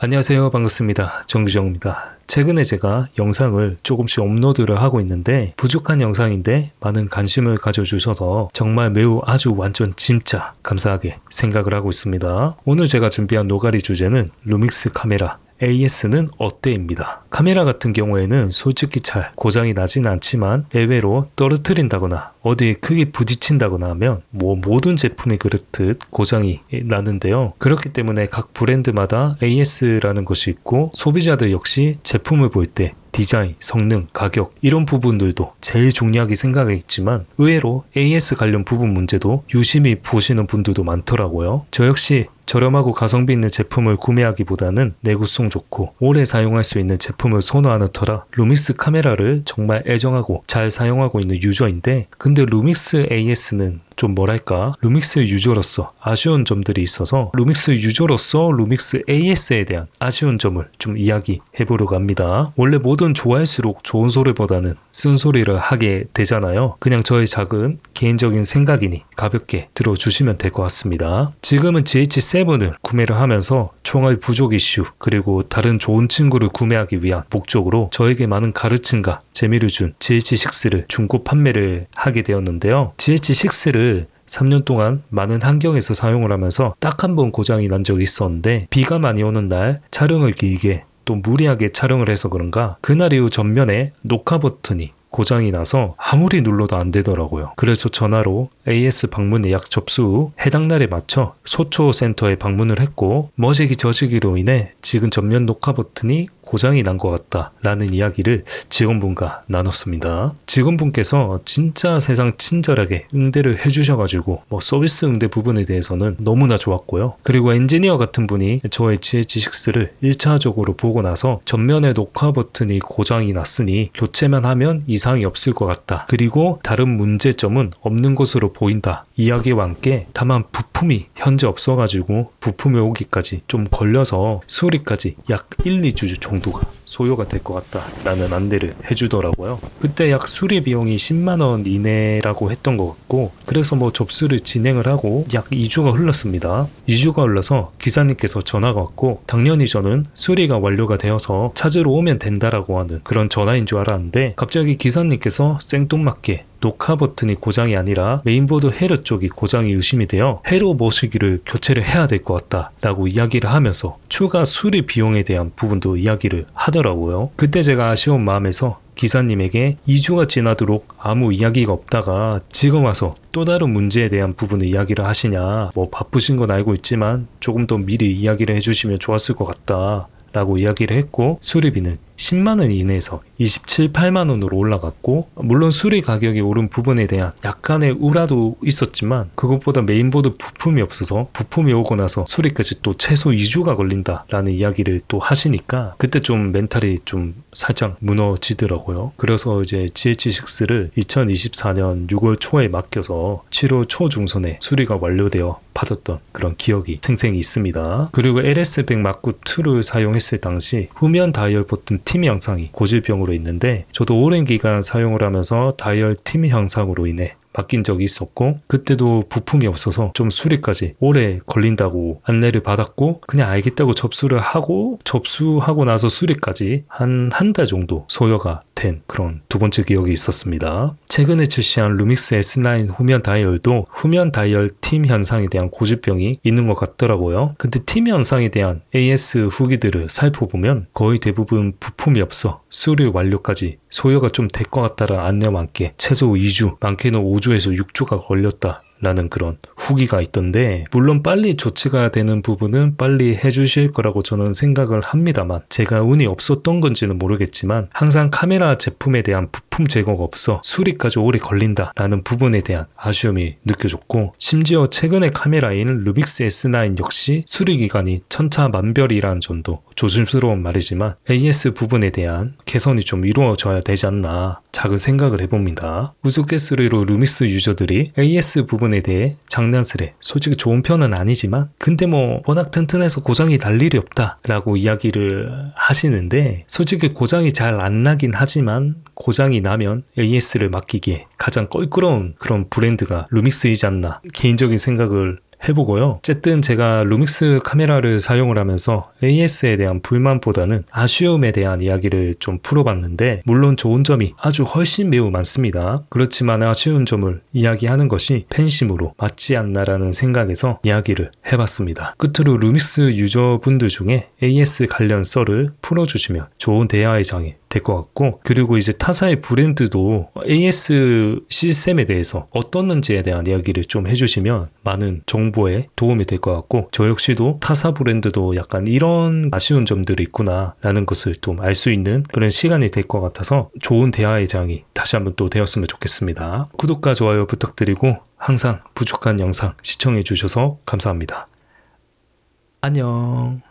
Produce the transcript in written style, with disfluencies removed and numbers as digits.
안녕하세요. 반갑습니다. 정규정입니다. 최근에 제가 영상을 조금씩 업로드를 하고 있는데 부족한 영상인데 많은 관심을 가져주셔서 정말 매우 아주 완전 진짜 감사하게 생각을 하고 있습니다. 오늘 제가 준비한 노가리 주제는 루믹스 카메라 AS는 어때입니다. 카메라 같은 경우에는 솔직히 잘 고장이 나진 않지만 예외로 떨어뜨린다거나 어디에 크게 부딪힌다거나 하면 모든 제품이 그렇듯 고장이 나는데요. 그렇기 때문에 각 브랜드마다 AS라는 것이 있고 소비자들 역시 제품을 볼 때 디자인, 성능, 가격 이런 부분들도 제일 중요하게 생각했지만 의외로 AS 관련 부분 문제도 유심히 보시는 분들도 많더라고요. 저 역시 저렴하고 가성비 있는 제품을 구매하기보다는 내구성 좋고 오래 사용할 수 있는 제품을 선호하는 터라 루믹스 카메라를 정말 애정하고 잘 사용하고 있는 유저인데, 근데 루믹스 AS는 좀 뭐랄까 루믹스 유저로서 아쉬운 점들이 있어서 루믹스 유저로서 루믹스 AS에 대한 아쉬운 점을 좀 이야기해보려고 합니다. 원래 뭐든 좋아할수록 좋은 소리보다는 쓴소리를 하게 되잖아요. 그냥 저의 작은 개인적인 생각이니 가볍게 들어주시면 될 것 같습니다. 지금은 GH7을 구매를 하면서 총알 부족 이슈 그리고 다른 좋은 친구를 구매하기 위한 목적으로 저에게 많은 가르침과 재미를 준 GH6를 중고 판매를 하게 되었는데요. GH6를 3년 동안 많은 환경에서 사용을 하면서 딱 한 번 고장이 난 적이 있었는데, 비가 많이 오는 날 촬영을 길게 또 무리하게 촬영을 해서 그런가 그날 이후 전면에 녹화 버튼이 고장이 나서 아무리 눌러도 안 되더라고요. 그래서 전화로 AS 방문 예약 접수 후 해당 날에 맞춰 소초센터에 방문을 했고 머지기 저지기로 인해 지금 전면 녹화 버튼이 고장이 난 것 같다 라는 이야기를 직원분과 나눴습니다. 직원분께서 진짜 세상 친절하게 응대를 해주셔가지고 서비스 응대 부분에 대해서는 너무나 좋았고요. 그리고 엔지니어 같은 분이 저의 GH6를 1차적으로 보고 나서 전면에 녹화 버튼이 고장이 났으니 교체만 하면 이상이 없을 것 같다. 그리고 다른 문제점은 없는 것으로 보인다. 이야기와 함께 다만 부품이 현재 없어가지고 부품이 오기까지 좀 걸려서 수리까지 약 1, 2주 정도가 소요가 될 것 같다 라는 안내를 해주더라고요. 그때 약 수리 비용이 10만원 이내라고 했던 것 같고, 그래서 접수를 진행을 하고 약 2주가 흘렀습니다. 2주가 흘러서 기사님께서 전화가 왔고, 당연히 저는 수리가 완료가 되어서 찾으러 오면 된다라고 하는 그런 전화인 줄 알았는데, 갑자기 기사님께서 생뚱맞게 녹화 버튼이 고장이 아니라 메인보드 헤러 쪽이 고장이 의심이 되어 헤러 모시기를 교체를 해야 될 것 같다 라고 이야기를 하면서 추가 수리 비용에 대한 부분도 이야기를 하더라고요. 그때 제가 아쉬운 마음에서 기사님에게 2주가 지나도록 아무 이야기가 없다가 지금 와서 또 다른 문제에 대한 부분을 이야기를 하시냐, 바쁘신 건 알고 있지만 조금 더 미리 이야기를 해주시면 좋았을 것 같다 라고 이야기를 했고, 수리비는 10만원 이내에서 27, 8만원으로 올라갔고, 물론 수리 가격이 오른 부분에 대한 약간의 우라도 있었지만 그것보다 메인보드 부품이 없어서 부품이 오고 나서 수리까지 또 최소 2주가 걸린다 라는 이야기를 또 하시니까 그때 좀 멘탈이 좀 살짝 무너지더라고요. 그래서 이제 GH6를 2024년 6월 초에 맡겨서 7월 초중순에 수리가 완료되어 받았던 그런 기억이 생생히 있습니다. 그리고 LS100 마크2를 사용했을 당시 후면 다이얼 버튼 팀 형상이 고질병으로 있는데, 저도 오랜 기간 사용을 하면서 다이얼 팀 형상으로 인해 바뀐 적이 있었고, 그때도 부품이 없어서 좀 수리까지 오래 걸린다고 안내를 받았고 그냥 알겠다고 접수하고 나서 수리까지 한 달 정도 소요가 된 그런 두 번째 기억이 있었습니다. 최근에 출시한 루믹스 S9 후면 다이얼도 후면 다이얼 팀 현상에 대한 고질병이 있는 것 같더라고요. 근데 팀 현상에 대한 AS 후기들을 살펴보면 거의 대부분 부품이 없어 수리 완료까지 소요가 좀 될 것 같다라는 안내와 함께 최소 2주, 많게는 5주에서 6주가 걸렸다 라는 그런 후기가 있던데, 물론 빨리 조치가 되는 부분은 빨리 해주실 거라고 저는 생각을 합니다만, 제가 운이 없었던 건지는 모르겠지만 항상 카메라 제품에 대한 부품 제거가 없어 수리까지 오래 걸린다 라는 부분에 대한 아쉬움이 느껴졌고, 심지어 최근의 카메라인 루믹스 S9 역시 수리 기간이 천차만별이라는 점도 조심스러운 말이지만 AS 부분에 대한 개선이 좀 이루어져야 되지 않나 작은 생각을 해봅니다. 우스갯소리로 루믹스 유저들이 AS 부분에 대해 장난스레 솔직히 좋은 편은 아니지만 근데 워낙 튼튼해서 고장이 날 일이 없다 라고 이야기를 하시는데, 솔직히 고장이 잘 안 나긴 하지만 고장이 나면 AS를 맡기기에 가장 껄끄러운 그런 브랜드가 루믹스이지 않나 개인적인 생각을 해보고요. 어쨌든 제가 루믹스 카메라를 사용을 하면서 AS에 대한 불만보다는 아쉬움에 대한 이야기를 좀 풀어봤는데, 물론 좋은 점이 아주 훨씬 매우 많습니다. 그렇지만 아쉬운 점을 이야기하는 것이 팬심으로 맞지 않나라는 생각에서 이야기를 해봤습니다. 끝으로 루믹스 유저분들 중에 AS 관련 썰을 풀어주시면 좋은 대화의 장이 될 것 같고, 그리고 이제 타사의 브랜드도 AS 시스템에 대해서 어떻는지에 대한 이야기를 좀 해주시면 많은 정보에 도움이 될 것 같고, 저 역시도 타사 브랜드도 약간 이런 아쉬운 점들이 있구나 라는 것을 좀 알 수 있는 그런 시간이 될 것 같아서 좋은 대화의 장이 다시 한번 또 되었으면 좋겠습니다. 구독과 좋아요 부탁드리고 항상 부족한 영상 시청해 주셔서 감사합니다. 안녕.